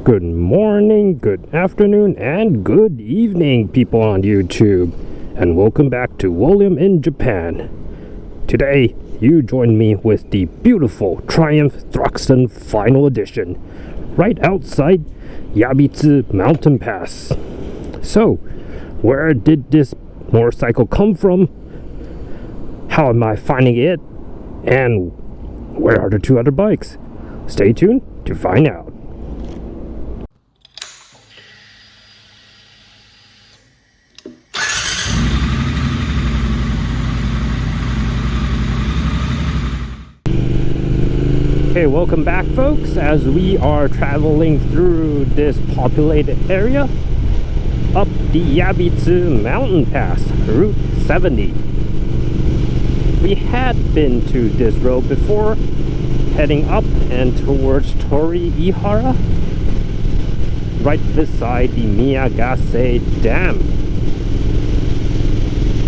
Good morning, good afternoon, and good evening, people on YouTube, and welcome back to William in Japan. Today, you join me with the beautiful Triumph Thruxton Final Edition, right outside Yabitsu Mountain Pass. So, where did this motorcycle come from? How am I finding it? And where are the two other bikes? Stay tuned to find out. Okay, welcome back, folks, as we are traveling through this populated area up the Yabitsu Mountain Pass, Route 70. We had been to this road before, heading up and towards Tori Ihara, right beside the Miyagase Dam.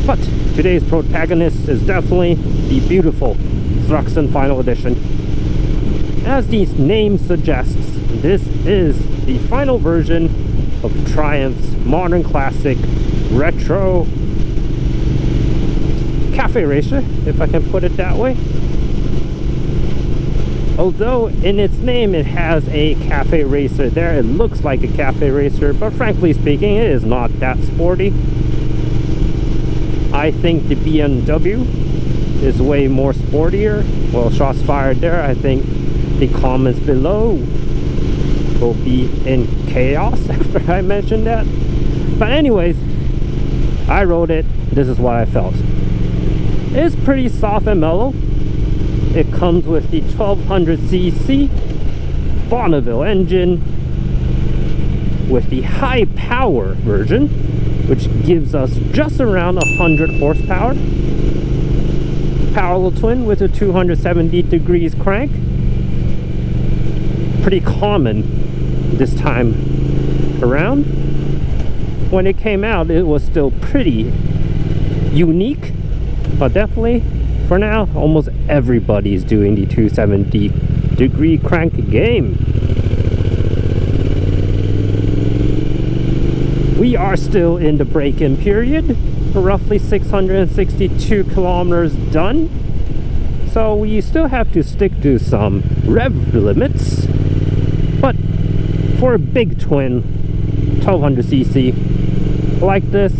But today's protagonist is definitely the beautiful Thruxton Final Edition. As the name suggests, this is the final version of Triumph's modern classic retro cafe racer, if I can put it that way. Although in its name it has a cafe racer there, it looks like a cafe racer, but frankly speaking, it is not that sporty. I think the BMW is way more sportier. Well, shots fired there. I think the comments below will be in chaos after I mentioned that. But anyways, I rode it. This is what I felt. It's pretty soft and mellow. It comes with the 1200cc Bonneville engine with the high power version, which gives us just around 100 horsepower. Parallel twin with a 270 degrees crank. Pretty common this time around. When it came out, it was still pretty unique, but definitely for now almost everybody's doing the 270 degree crank game. We are still in the break-in period, roughly 662 kilometers done, so we still have to stick to some rev limits. But for a big twin 1200cc like this,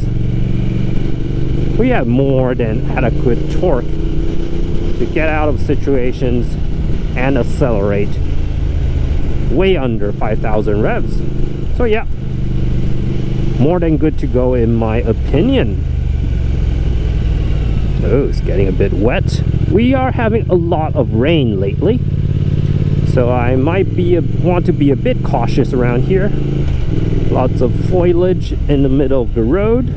we have more than adequate torque to get out of situations and accelerate way under 5,000 revs. So yeah, more than good to go in my opinion. Oh, it's getting a bit wet. We are having a lot of rain lately, so I might want to be a bit cautious around here. Lots of foliage in the middle of the road.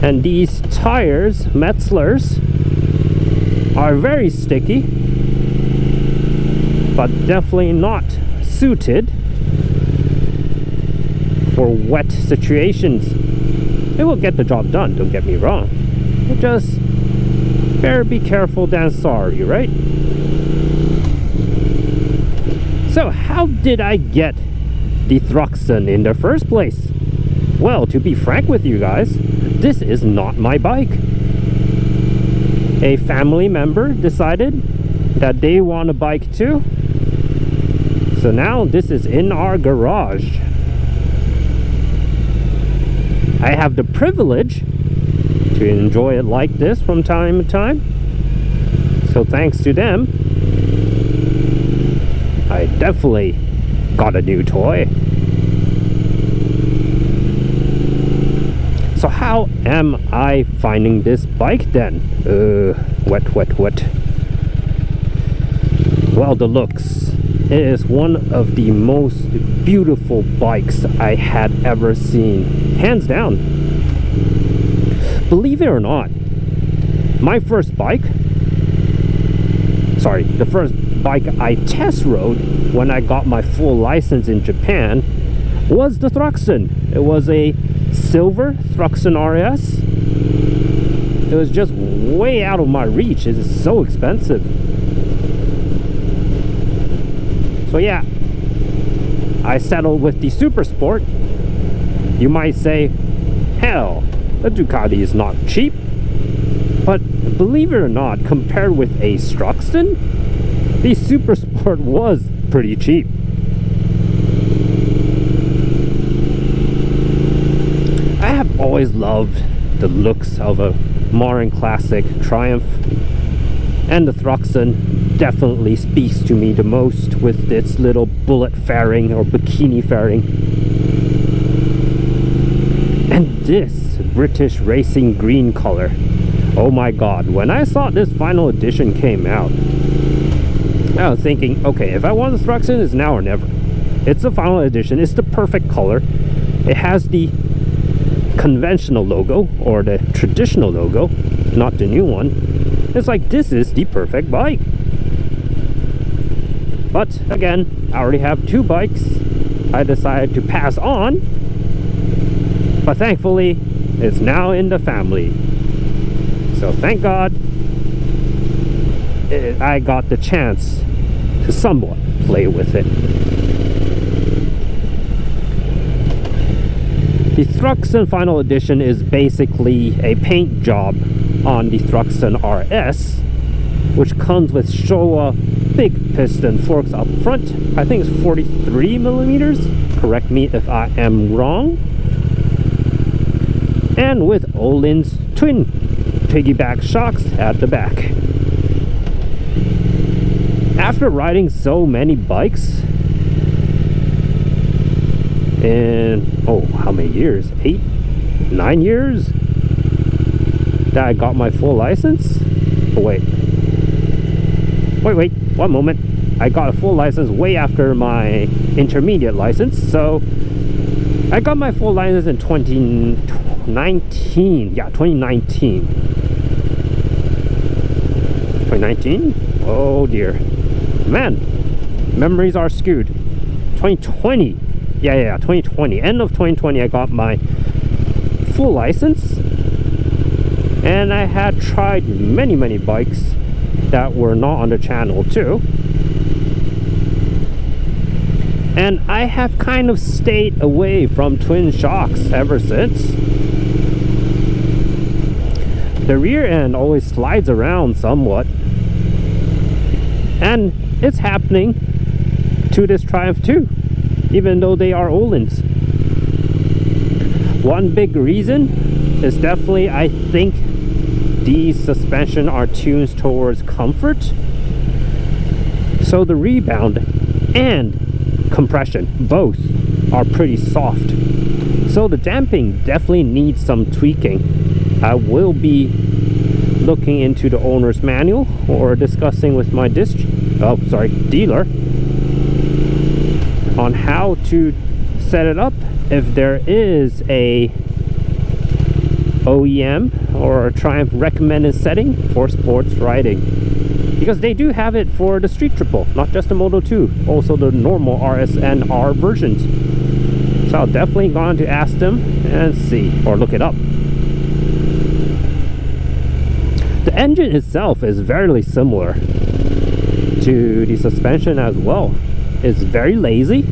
And these tires, Metzeler's, are very sticky, but definitely not suited for wet situations. It will get the job done, don't get me wrong. But just better be careful than sorry, right? So how did I get the Thruxton in the first place? Well, to be frank with you guys, this is not my bike. A family member decided that they want a bike too. So now this is in our garage. I have the privilege to enjoy it like this from time to time. So thanks to them, I definitely got a new toy. So how am I finding this bike then? Wet. Well, the looks. It is one of the most beautiful bikes I had ever seen. Hands down. Believe it or not, my first bike, the first bike I test rode when I got my full license in Japan was the Thruxton. It was a silver Thruxton RS. It was just way out of my reach. It is so expensive. So yeah, I settled with the Super Sport. You might say, hell, the Ducati is not cheap. But believe it or not, compared with a Struxton, the Super Sport was pretty cheap. I have always loved the looks of a modern classic Triumph, and the Thruxton definitely speaks to me the most with its little bullet fairing or bikini fairing. And this British racing green color, oh my god, when I saw this final edition came out, I was thinking, okay, if I want the Thruxton, it's now or never. It's the final edition, it's the perfect color. It has the conventional logo, or the traditional logo, not the new one. It's like, this is the perfect bike. But again, I already have two bikes I decided to pass on, but thankfully it's now in the family. So thank God I got the chance to somewhat play with it. The Thruxton Final Edition is basically a paint job on the Thruxton RS, which comes with Showa big piston forks up front. I think it's 43 millimeters. Correct me if I am wrong. And with Öhlins twin piggyback shocks at the back. After riding so many bikes in, oh, how many years? 8, 9 years that I got my full license. Oh, wait, one moment. I got a full license way after my intermediate license, so I got my full license in 2019. Yeah, 2019. 2019? Oh dear, man, memories are skewed. 2020. Yeah, 2020. End of 2020, I got my full license, and I had tried many bikes that were not on the channel too. And I have kind of stayed away from twin shocks ever since. The rear end always slides around somewhat, and it's happening to this Triumph too, even though they are Öhlins. One big reason is definitely, I think, these suspension are tuned towards comfort, so the rebound and compression both are pretty soft, so the damping definitely needs some tweaking. I will be looking into the owner's manual or discussing with my dealer on how to set it up, if there is a OEM or a Triumph recommended setting for sports riding, because they do have it for the Street Triple, not just the Moto 2, also the normal RS and R versions. So I'll definitely go on to ask them and see, or look it up. The engine itself is very similar to the suspension as well. It's very lazy.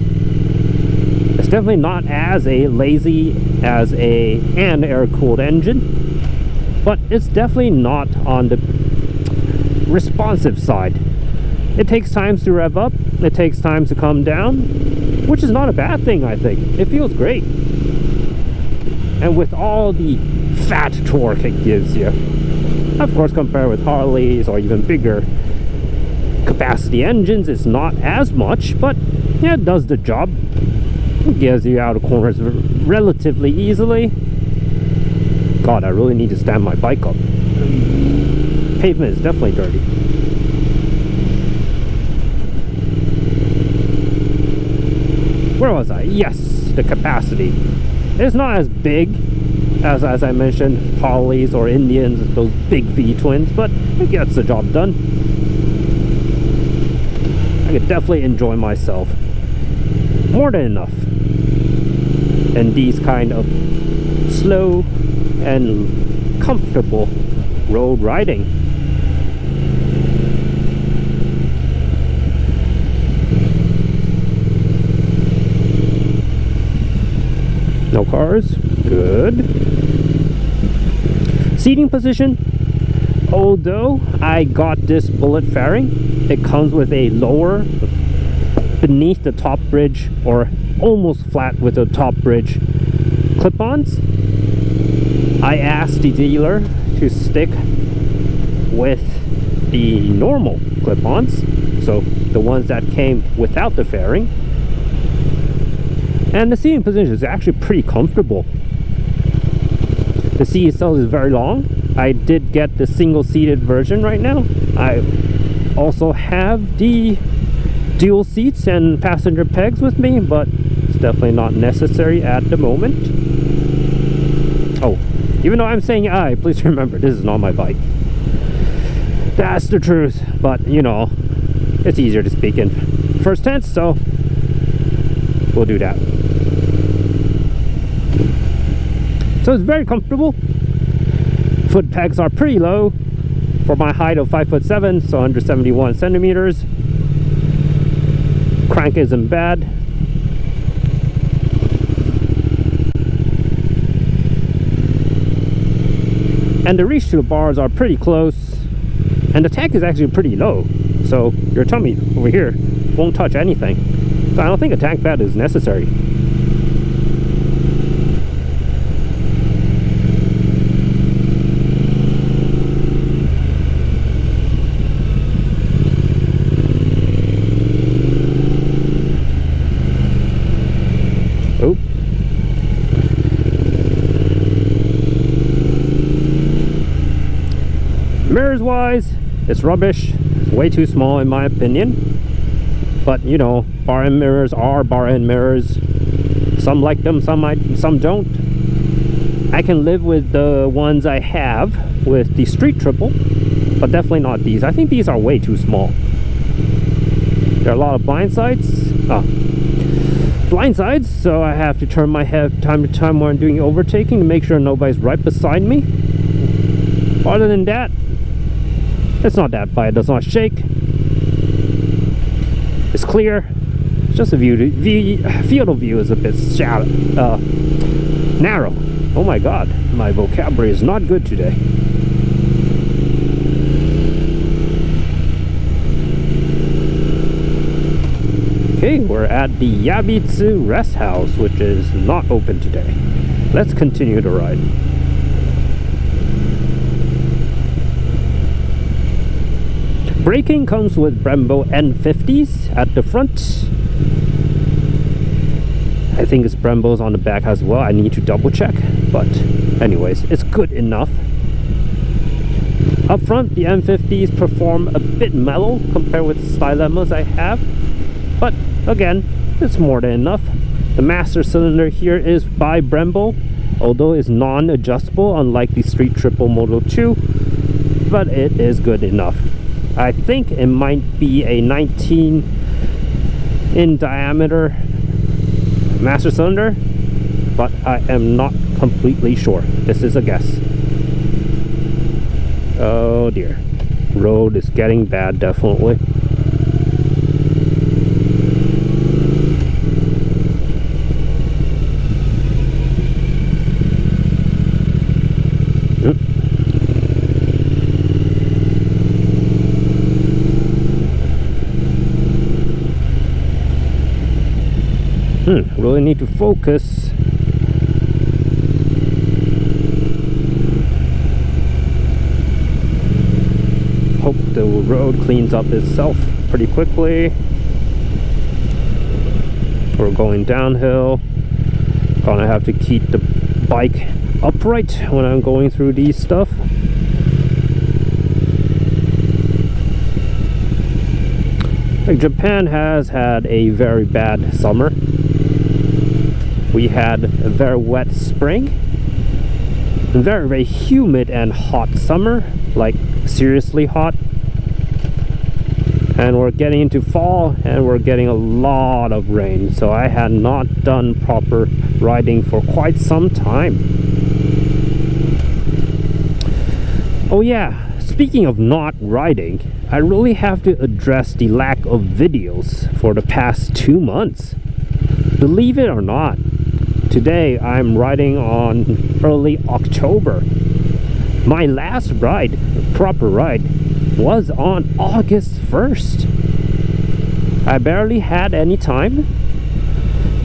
It's definitely not as lazy as an air-cooled engine, but it's definitely not on the responsive side. It takes time to rev up, it takes time to come down, which is not a bad thing. I think it feels great, and with all the fat torque it gives you, of course, compared with Harleys or even bigger capacity engines, it's not as much, but yeah, it does the job. It gets you out of corners relatively easily. God, I really need to stand my bike up. Pavement is definitely dirty. Where was I? Yes, the capacity. It's not as big as I mentioned, Harleys or Indians, those big V-twins, but it gets the job done. I could definitely enjoy myself more than enough in these kind of slow and comfortable road riding. No cars. Good. Seating position. Although I got this bullet fairing, it comes with a lower beneath the top bridge, or almost flat with the top bridge clip-ons. I asked the dealer to stick with the normal clip-ons, so the ones that came without the fairing. And the seating position is actually pretty comfortable. The seat itself is very long. I did get the single-seated version right now. I also have the dual seats and passenger pegs with me, but it's definitely not necessary at the moment. Oh, even though I'm saying I, please remember, this is not my bike. That's the truth, but you know, it's easier to speak in first tense, so we'll do that. So it's very comfortable. Foot pegs are pretty low for my height of 5'7", so 171 centimeters. Crank isn't bad. And the reach to the bars are pretty close, and the tank is actually pretty low, so your tummy over here won't touch anything. So I don't think a tank bed is necessary. Oh. Mirrors wise, it's rubbish. It's way too small in my opinion. But you know, bar end mirrors are bar end mirrors. Some like them, some don't. I can live with the ones I have with the Street Triple, but definitely not these. I think these are way too small. There are a lot of blind sides, so I have to turn my head time to time when I'm doing overtaking to make sure nobody's right beside me. Other than that, it's not that bad. It does not shake. It's clear. It's just a field of view is a bit narrow. Oh my god, my vocabulary is not good today. Okay, we're at the Yabitsu Rest House, which is not open today. Let's continue the ride. Braking comes with Brembo N50s at the front. I think it's Brembo's on the back as well. I need to double check, but anyways, it's good enough. Up front, the N50s perform a bit mellow compared with the Stylemas I have, but again, it's more than enough. The master cylinder here is by Brembo, although it's non-adjustable unlike the Street Triple Moto 2, but it is good enough. I think it might be a 19 in diameter master cylinder, but I am not completely sure. This is a guess. Oh dear, road is getting bad, definitely. Really need to focus. Hope the road cleans up itself pretty quickly. We're going downhill. Gonna have to keep the bike upright when I'm going through these stuff. Like Japan has had a very bad summer. We had a very wet spring, a very, very humid and hot summer, like seriously hot. And we're getting into fall and we're getting a lot of rain, so I had not done proper riding for quite some time. Oh yeah, speaking of not riding, I really have to address the lack of videos for the past 2 months. Believe it or not, Today I'm riding on early October. My last ride, proper ride, was on August 1st. I barely had any time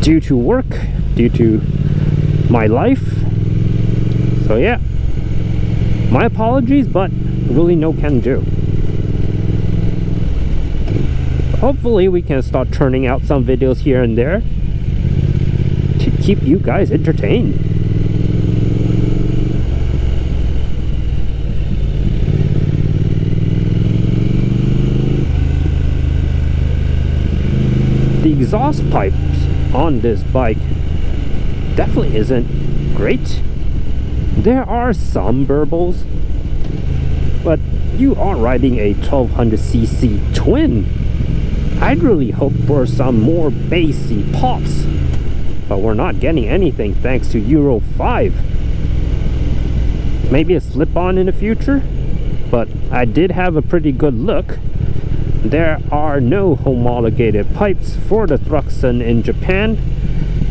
due to work, due to my life. So yeah, my apologies, but really no can do. Hopefully we can start turning out some videos here and there to keep you guys entertained. The exhaust pipes on this bike definitely isn't great. There are some burbles, but you are riding a 1200cc twin. I'd really hope for some more bassy pops, but we're not getting anything thanks to Euro 5. Maybe a slip-on in the future, but I did have a pretty good look. There are no homologated pipes for the Thruxton in Japan,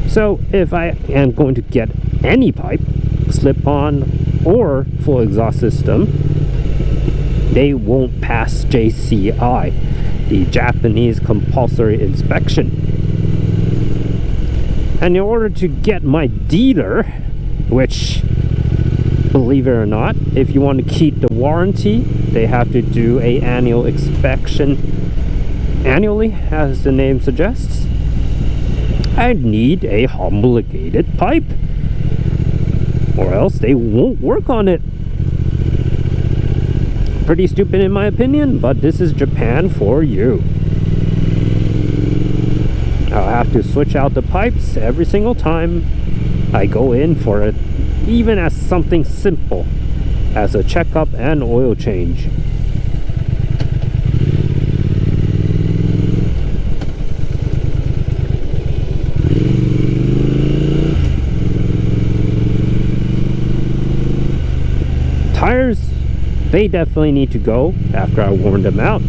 so if I am going to get any pipe, slip-on or full exhaust system, they won't pass JCI, the Japanese compulsory inspection. And in order to get my dealer, which, believe it or not, if you want to keep the warranty, they have to do a annual inspection annually, as the name suggests. I need a homologated pipe, or else they won't work on it. Pretty stupid in my opinion, but this is Japan for you. I'll have to switch out the pipes every single time I go in for it, even as something simple as a checkup and oil change. Tires, they definitely need to go after I worn them out.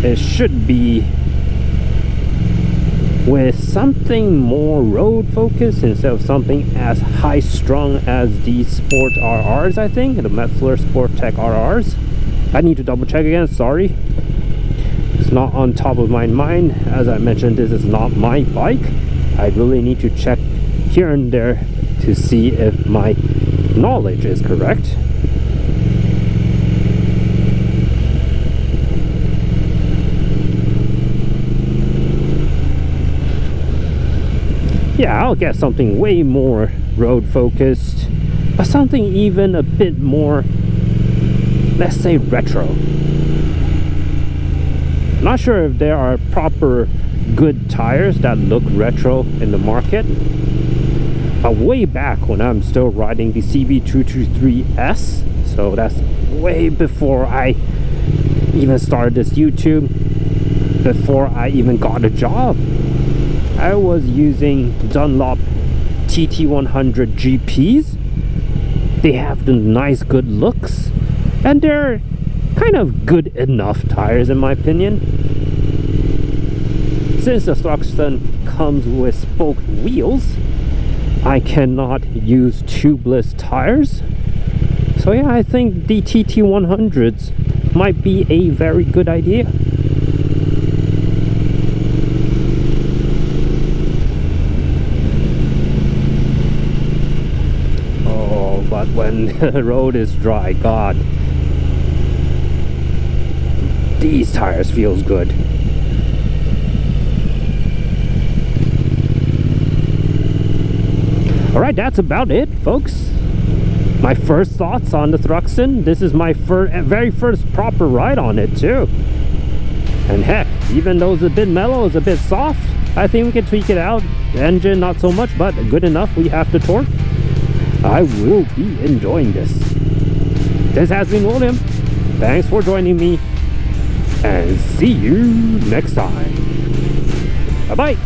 It should be with something more road focused instead of something as high strung as the Sport RRs, I think, the Metzeler Sport Tech RRs. I need to double check again, sorry. It's not on top of my mind. As I mentioned, this is not my bike. I really need to check here and there to see if my knowledge is correct. Yeah, I'll get something way more road focused, but something even a bit more, let's say, retro. Not sure if there are proper good tires that look retro in the market. Way back when I'm still riding the CB223S, so that's way before I even started this YouTube, before I even got a job. I was using Dunlop TT100 GPs. They have the nice good looks, and they're kind of good enough tires in my opinion. Since the Thruxton comes with spoked wheels, I cannot use tubeless tires. So yeah, I think the TT100s might be a very good idea. Oh, but when the road is dry, God, these tires feels good. Alright, that's about it, folks. My first thoughts on the Thruxton. This is my very first proper ride on it, too. And heck, even though it's a bit mellow, it's a bit soft, I think we can tweak it out. The engine, not so much, but good enough. We have the torque. I will be enjoying this. This has been William. Thanks for joining me, and see you next time. Bye-bye.